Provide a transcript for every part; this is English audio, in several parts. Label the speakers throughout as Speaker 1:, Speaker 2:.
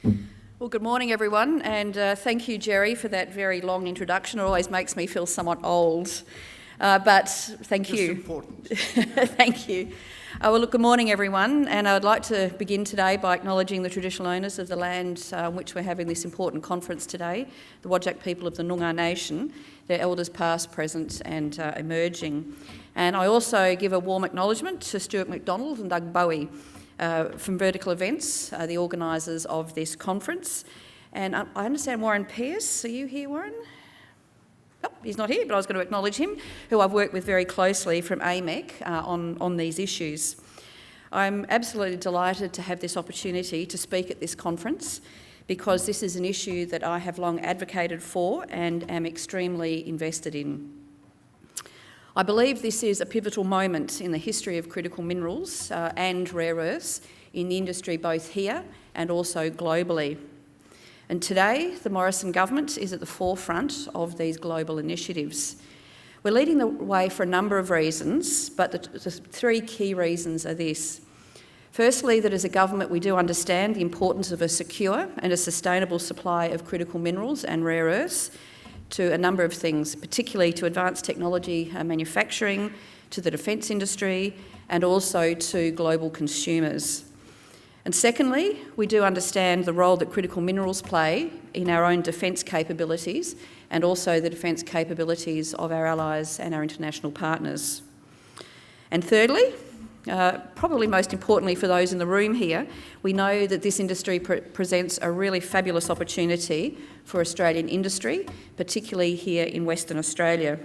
Speaker 1: Well, good morning, everyone, and thank you, Jerry, for that very long introduction. It always makes me feel somewhat old, but thank you.
Speaker 2: It's important.
Speaker 1: Thank you. Well, look, good morning, everyone, and I'd like to begin today by acknowledging the traditional owners of the land on which we're having this important conference today, the Whadjuk people of the Noongar Nation, their elders past, present and emerging. And I also give a warm acknowledgement to Stuart McDonald and Doug Bowie, from Vertical Events, the organisers of this conference. And I understand Warren Pearce. Are you here, Warren? Oh, he's not here, but I was going to acknowledge him, who I've worked with very closely from AMEC on these issues. I'm absolutely delighted to have this opportunity to speak at this conference because this is an issue that I have long advocated for and am extremely invested in. I believe this is a pivotal moment in the history of critical minerals and rare earths in the industry both here and also globally. And today, the Morrison government is at the forefront of these global initiatives. We're leading the way for a number of reasons, but the three key reasons are this. Firstly, that as a government we do understand the importance of a secure and a sustainable supply of critical minerals and rare earths to a number of things, particularly to advanced technology manufacturing, to the defence industry, and also to global consumers. And secondly, we do understand the role that critical minerals play in our own defence capabilities and also the defence capabilities of our allies and our international partners. And thirdly, probably most importantly for those in the room here, we know that this industry presents a really fabulous opportunity for Australian industry, particularly here in Western Australia.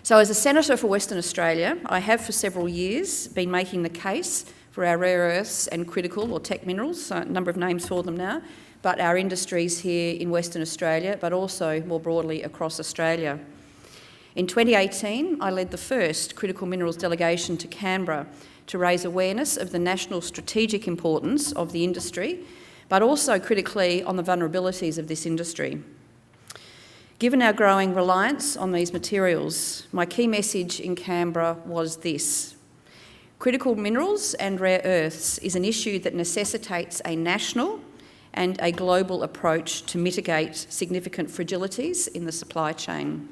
Speaker 1: So as a Senator for Western Australia, I have for several years been making the case for our rare earths and critical or tech minerals, a number of names for them now, but our industries here in Western Australia, but also more broadly across Australia. In 2018, I led the first critical minerals delegation to Canberra to raise awareness of the national strategic importance of the industry, but also critically on the vulnerabilities of this industry. Given our growing reliance on these materials, my key message in Canberra was this: critical minerals and rare earths is an issue that necessitates a national and a global approach to mitigate significant fragilities in the supply chain.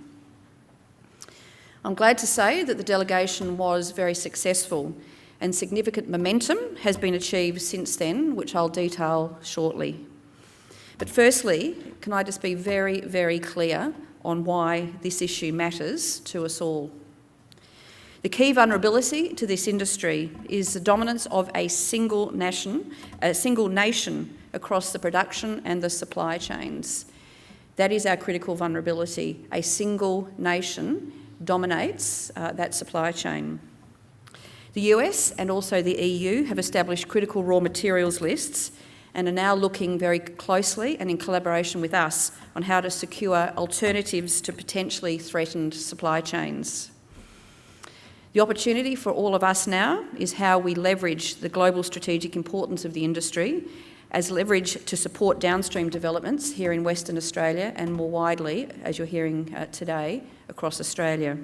Speaker 1: I'm glad to say that the delegation was very successful and significant momentum has been achieved since then, which I'll detail shortly. But firstly, can I just be very, very clear on why this issue matters to us all? The key vulnerability to this industry is the dominance of a single nation across the production and the supply chains. That is our critical vulnerability. A single nation dominates that supply chain. The US and also the EU have established critical raw materials lists and are now looking very closely and in collaboration with us on how to secure alternatives to potentially threatened supply chains. The opportunity for all of us now is how we leverage the global strategic importance of the industry as leverage to support downstream developments here in Western Australia and more widely, as you're hearing today, across Australia.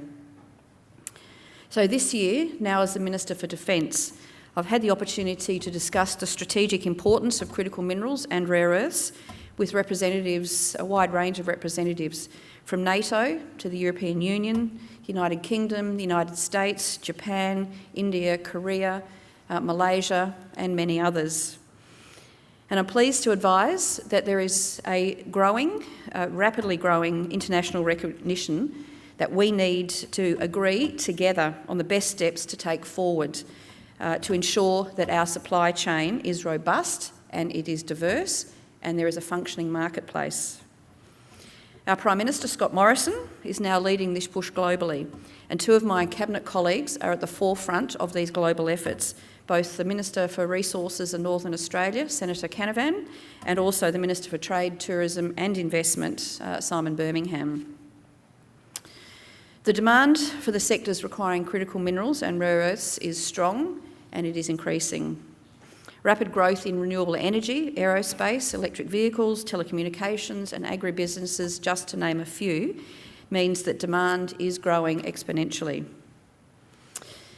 Speaker 1: So this year, now as the Minister for Defence, I've had the opportunity to discuss the strategic importance of critical minerals and rare earths with representatives, a wide range of representatives, from NATO to the European Union, United Kingdom, the United States, Japan, India, Korea, Malaysia, and many others. And I'm pleased to advise that there is a rapidly growing international recognition that we need to agree together on the best steps to take forward to ensure that our supply chain is robust and it is diverse and there is a functioning marketplace. Our Prime Minister, Scott Morrison, is now leading this push globally, and two of my Cabinet colleagues are at the forefront of these global efforts, both the Minister for Resources in Northern Australia, Senator Canavan, and also the Minister for Trade, Tourism and Investment, Simon Birmingham. The demand for the sectors requiring critical minerals and rare earths is strong and it is increasing. Rapid growth in renewable energy, aerospace, electric vehicles, telecommunications and agribusinesses, just to name a few, means that demand is growing exponentially.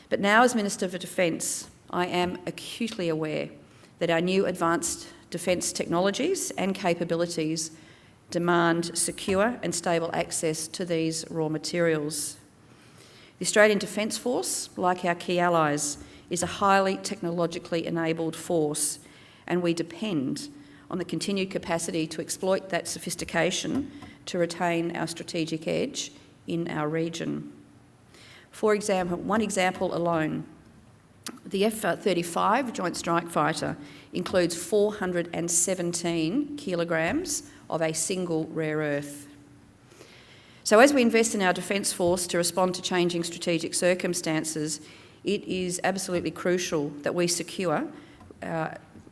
Speaker 1: But now, as Minister for Defence, I am acutely aware that our new advanced defence technologies and capabilities demand secure and stable access to these raw materials. The Australian Defence Force, like our key allies, is a highly technologically enabled force, and we depend on the continued capacity to exploit that sophistication to retain our strategic edge in our region. For example, one example alone, the F-35 Joint Strike Fighter includes 417 kilograms of a single rare earth. So as we invest in our Defence Force to respond to changing strategic circumstances, it is absolutely crucial that we secure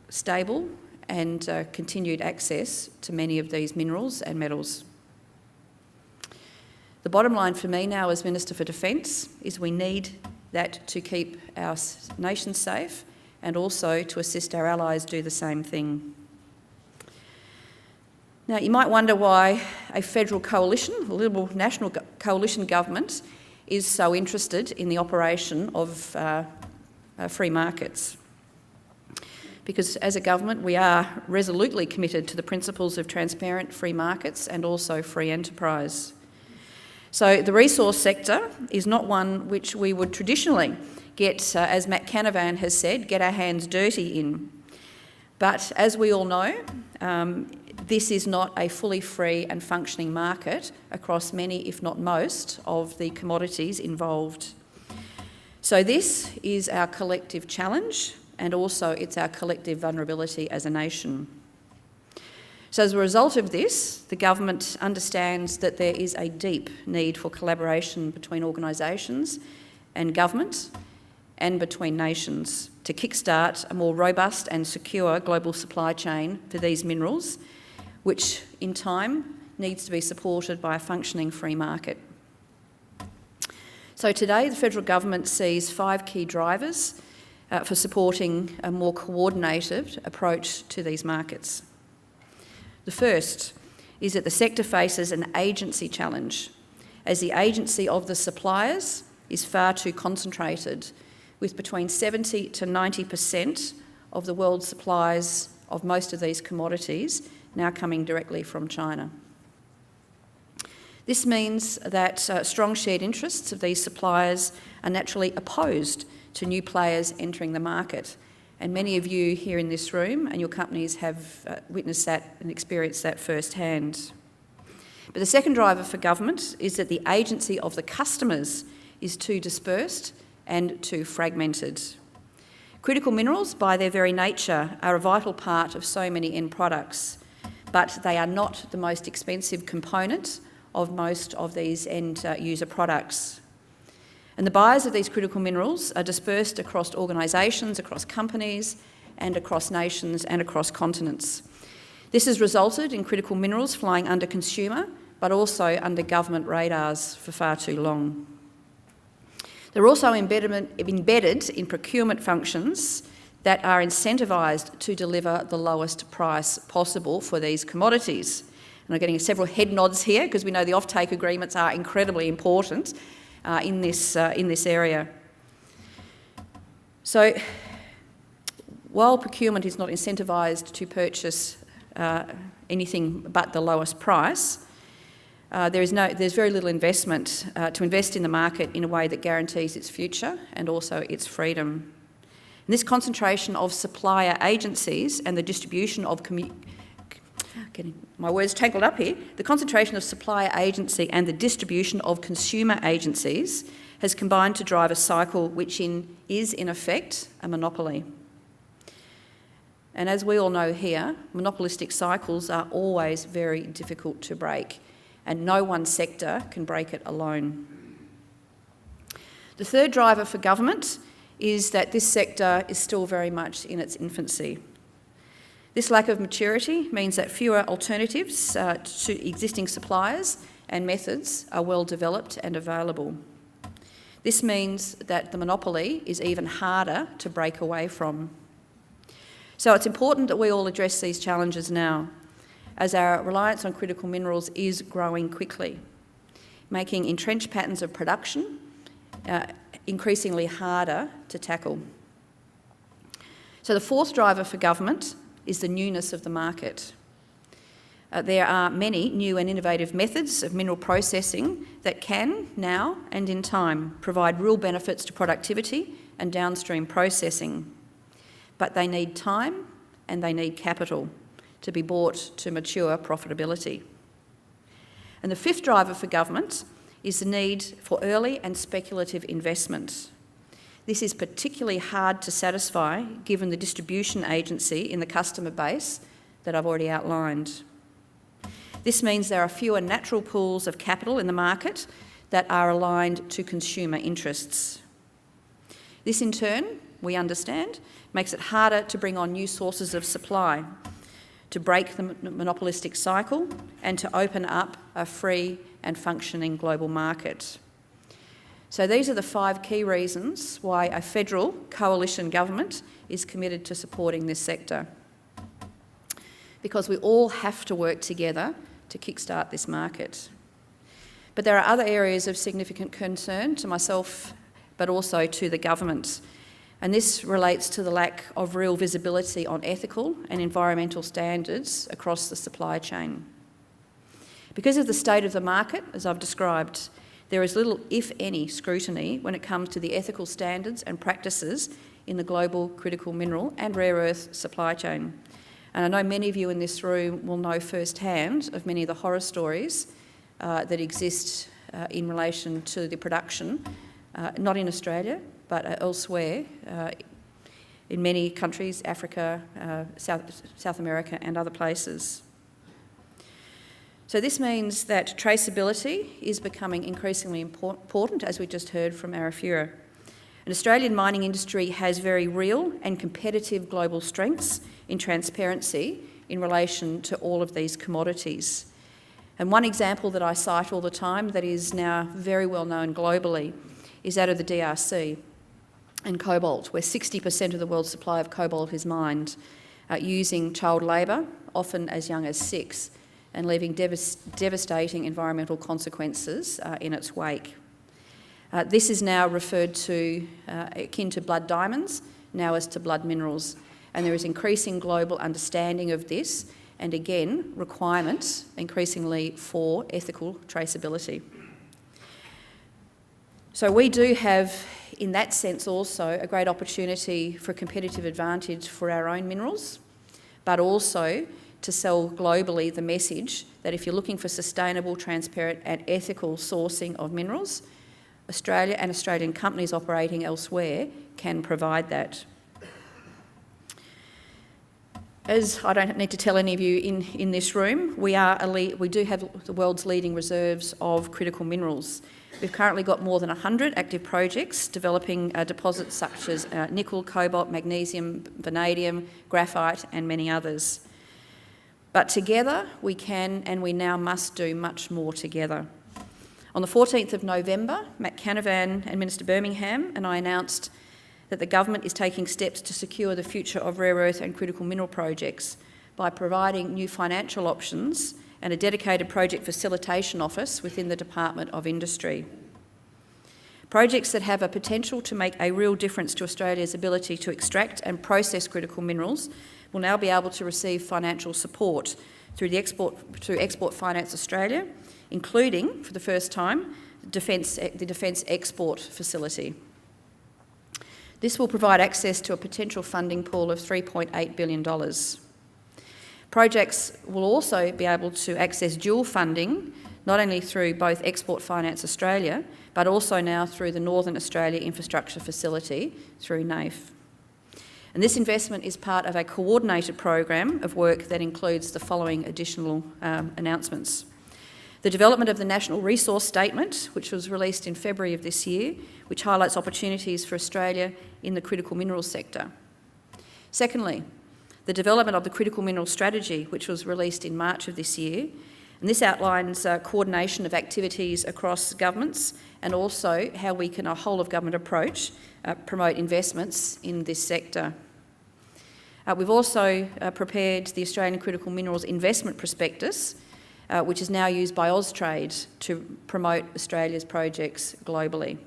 Speaker 1: stable and continued access to many of these minerals and metals. The bottom line for me now as Minister for Defence is we need that to keep our nation safe and also to assist our allies do the same thing. Now, you might wonder why a federal coalition, a Liberal National Coalition government, is so interested in the operation of free markets. Because as a government, we are resolutely committed to the principles of transparent free markets and also free enterprise. So the resource sector is not one which we would traditionally get, as Matt Canavan has said, get our hands dirty in. But as we all know, this is not a fully free and functioning market across many, if not most, of the commodities involved. So this is our collective challenge, and also it's our collective vulnerability as a nation. So as a result of this, the government understands that there is a deep need for collaboration between organisations and government and between nations to kickstart a more robust and secure global supply chain for these minerals, which in time needs to be supported by a functioning free market. So today the federal government sees 5 key drivers for supporting a more coordinated approach to these markets. The first is that the sector faces an agency challenge, as the agency of the suppliers is far too concentrated, with between 70 to 90% of the world's supplies of most of these commodities now coming directly from China. This means that strong shared interests of these suppliers are naturally opposed to new players entering the market. And many of you here in this room and your companies have witnessed that and experienced that firsthand. But the second driver for government is that the agency of the customers is too dispersed and too fragmented. Critical minerals, by their very nature, are a vital part of so many end products, but they are not the most expensive component of most of these end user products. And the buyers of these critical minerals are dispersed across organisations, across companies, and across nations and across continents. This has resulted in critical minerals flying under consumer, but also under government radars for far too long. They're also embedded in procurement functions that are incentivised to deliver the lowest price possible for these commodities. And I'm getting several head nods here because we know the offtake agreements are incredibly important in this area. So while procurement is not incentivised to purchase anything but the lowest price, there's very little investment to invest in the market in a way that guarantees its future and also its freedom. And this concentration of supplier agencies and the distribution of getting my words tangled up here. The concentration of supplier agency and the distribution of consumer agencies has combined to drive a cycle which is in effect a monopoly. And as we all know here, monopolistic cycles are always very difficult to break, and no one sector can break it alone. The third driver for government is that this sector is still very much in its infancy. This lack of maturity means that fewer alternatives to existing suppliers and methods are well developed and available. This means that the monopoly is even harder to break away from. So it's important that we all address these challenges now, as our reliance on critical minerals is growing quickly, making entrenched patterns of production increasingly harder to tackle. So the fourth driver for government is the newness of the market. There are many new and innovative methods of mineral processing that can, now and in time, provide real benefits to productivity and downstream processing. But they need time and they need capital to be brought to mature profitability. And the fifth driver for government is the need for early and speculative investment. This is particularly hard to satisfy given the distribution agency in the customer base that I've already outlined. This means there are fewer natural pools of capital in the market that are aligned to consumer interests. This in turn, we understand, makes it harder to bring on new sources of supply, to break the monopolistic cycle and to open up a free and functioning global market. So these are the 5 key reasons why a federal coalition government is committed to supporting this sector. Because we all have to work together to kickstart this market. But there are other areas of significant concern to myself, but also to the government. And this relates to the lack of real visibility on ethical and environmental standards across the supply chain. Because of the state of the market, as I've described, there is little, if any, scrutiny when it comes to the ethical standards and practices in the global critical mineral and rare earth supply chain. And I know many of you in this room will know firsthand of many of the horror stories that exist in relation to the production, not in Australia, but elsewhere, in many countries, Africa, South America and other places. So this means that traceability is becoming increasingly important, as we just heard from Arafura. An Australian mining industry has very real and competitive global strengths in transparency in relation to all of these commodities. And one example that I cite all the time that is now very well known globally is that of the DRC and cobalt, where 60% of the world's supply of cobalt is mined using child labour, often as young as 6, and leaving devastating environmental consequences in its wake. This is now referred to akin to blood diamonds, now as to blood minerals, and there is increasing global understanding of this and, again, requirements increasingly for ethical traceability. So we do have, in that sense also, a great opportunity for competitive advantage for our own minerals, but also to sell globally the message that if you're looking for sustainable, transparent and ethical sourcing of minerals, Australia and Australian companies operating elsewhere can provide that. As I don't need to tell any of you in this room, we do have the world's leading reserves of critical minerals. We've currently got more than 100 active projects developing deposits such as nickel, cobalt, magnesium, vanadium, graphite and many others. But together we can and we now must do much more together. On the 14th of November, Matt Canavan and Minister Birmingham and I announced that the government is taking steps to secure the future of rare earth and critical mineral projects by providing new financial options and a dedicated project facilitation office within the Department of Industry. Projects that have a potential to make a real difference to Australia's ability to extract and process critical minerals will now be able to receive financial support through Export Finance Australia, including, for the first time, the Defence Export Facility. This will provide access to a potential funding pool of $3.8 billion. Projects will also be able to access dual funding, not only through both Export Finance Australia, but also now through the Northern Australia Infrastructure Facility through NAIF. And this investment is part of a coordinated program of work that includes the following additional announcements. The development of the National Resource Statement, which was released in February of this year, which highlights opportunities for Australia in the critical minerals sector. Secondly, the development of the Critical Minerals Strategy, which was released in March of this year, and this outlines coordination of activities across governments and also how we can, a whole-of-government approach, promote investments in this sector. We've also prepared the Australian Critical Minerals Investment Prospectus, which is now used by Austrade to promote Australia's projects globally.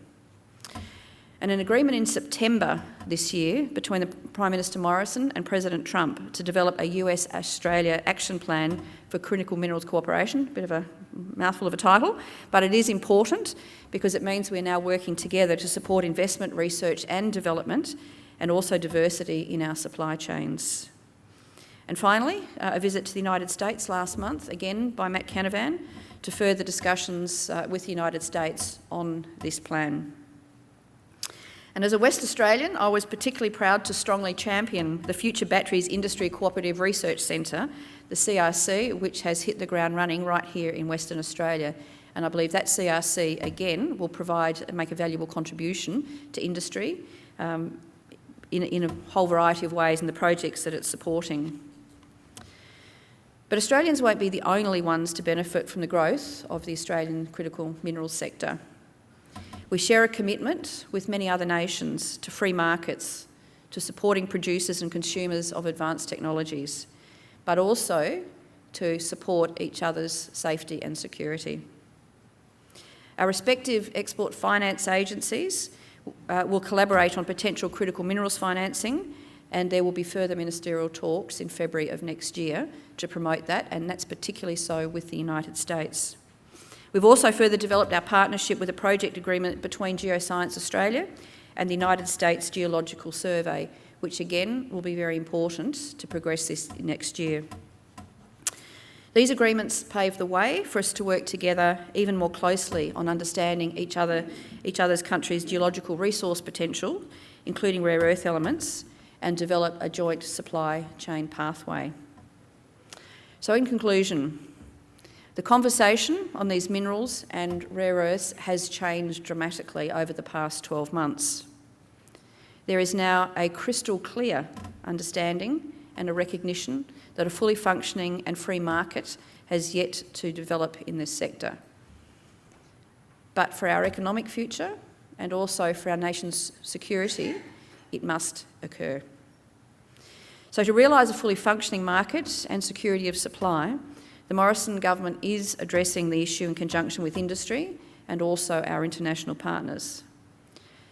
Speaker 1: and an agreement in September this year between the Prime Minister Morrison and President Trump to develop a US-Australia action plan for critical minerals cooperation. A bit of a mouthful of a title, but it is important because it means we're now working together to support investment, research and development, and also diversity in our supply chains. And finally, a visit to the United States last month, again by Matt Canavan, to further discussions with the United States on this plan. And as a West Australian, I was particularly proud to strongly champion the Future Batteries Industry Cooperative Research Centre, the CRC, which has hit the ground running right here in Western Australia. And I believe that CRC, again, will provide and make a valuable contribution to industry in a whole variety of ways in the projects that it's supporting. But Australians won't be the only ones to benefit from the growth of the Australian critical minerals sector. We share a commitment with many other nations to free markets, to supporting producers and consumers of advanced technologies, but also to support each other's safety and security. Our respective export finance agencies will collaborate on potential critical minerals financing, and there will be further ministerial talks in February of next year to promote that, and that's particularly so with the United States. We've also further developed our partnership with a project agreement between Geoscience Australia and the United States Geological Survey, which again will be very important to progress this next year. These agreements pave the way for us to work together even more closely on understanding each other's country's geological resource potential, including rare earth elements, and develop a joint supply chain pathway. So in conclusion, the conversation on these minerals and rare earths has changed dramatically over the past 12 months. There is now a crystal clear understanding and a recognition that a fully functioning and free market has yet to develop in this sector. But for our economic future and also for our nation's security, it must occur. So to realise a fully functioning market and security of supply, the Morrison government is addressing the issue in conjunction with industry and also our international partners.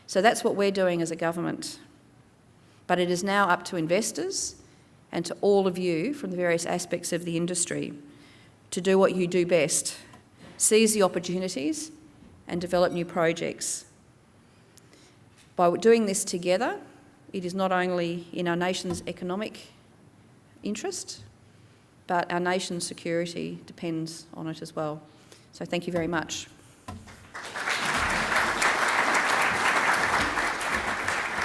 Speaker 1: So that's what we're doing as a government. But it is now up to investors and to all of you from the various aspects of the industry to do what you do best, seize the opportunities and develop new projects. By doing this together, it is not only in our nation's economic interest, but our nation's security depends on it as well. So thank you very much.